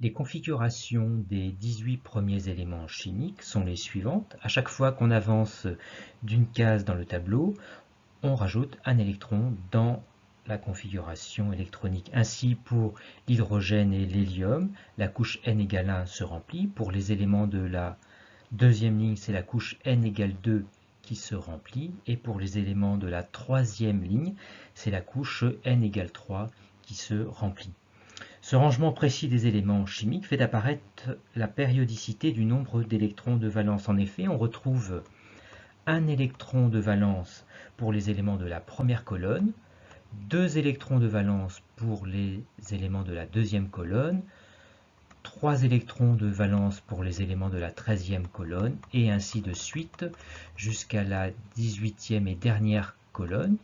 Les configurations des 18 premiers éléments chimiques sont les suivantes. À chaque fois qu'on avance d'une case dans le tableau, on rajoute un électron dans la configuration électronique. Ainsi, pour l'hydrogène et l'hélium, la couche n égale 1 se remplit. Pour les éléments de la deuxième ligne, c'est la couche n égale 2 qui se remplit. Et pour les éléments de la troisième ligne, c'est la couche n égale 3 qui se remplit. Ce rangement précis des éléments chimiques fait apparaître la périodicité du nombre d'électrons de valence. En effet, on retrouve un électron de valence pour les éléments de la première colonne, 2 électrons de valence pour les éléments de la deuxième colonne, 3 électrons de valence pour les éléments de la 13e colonne, et ainsi de suite jusqu'à la 18e et dernière colonne,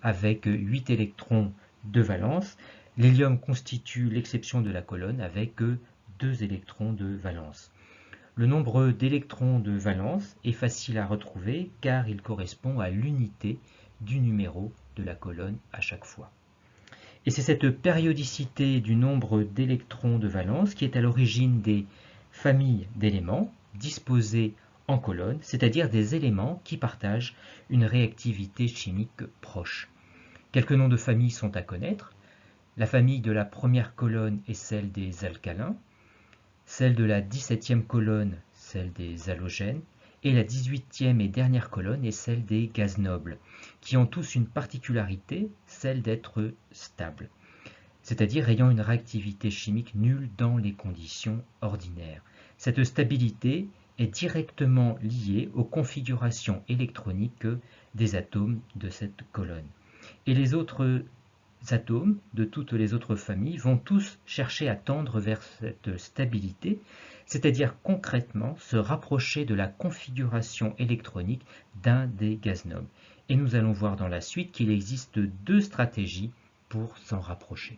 avec 8 électrons de valence. L'hélium constitue l'exception de la colonne avec 2 électrons de valence. Le nombre d'électrons de valence est facile à retrouver car il correspond à l'unité du numéro de la colonne à chaque fois. Et c'est cette périodicité du nombre d'électrons de valence qui est à l'origine des familles d'éléments disposés en colonne, c'est-à-dire des éléments qui partagent une réactivité chimique proche. Quelques noms de famille sont à connaître. La famille de la première colonne est celle des alcalins, celle de la 17e colonne, celle des halogènes, et la 18e et dernière colonne est celle des gaz nobles, qui ont tous une particularité, celle d'être stables, c'est-à-dire ayant une réactivité chimique nulle dans les conditions ordinaires. Cette stabilité est directement liée aux configurations électroniques des atomes de cette colonne. Et les autres atomes de toutes les autres familles vont tous chercher à tendre vers cette stabilité, c'est-à-dire concrètement se rapprocher de la configuration électronique d'un des gaz nobles. Et nous allons voir dans la suite qu'il existe 2 stratégies pour s'en rapprocher.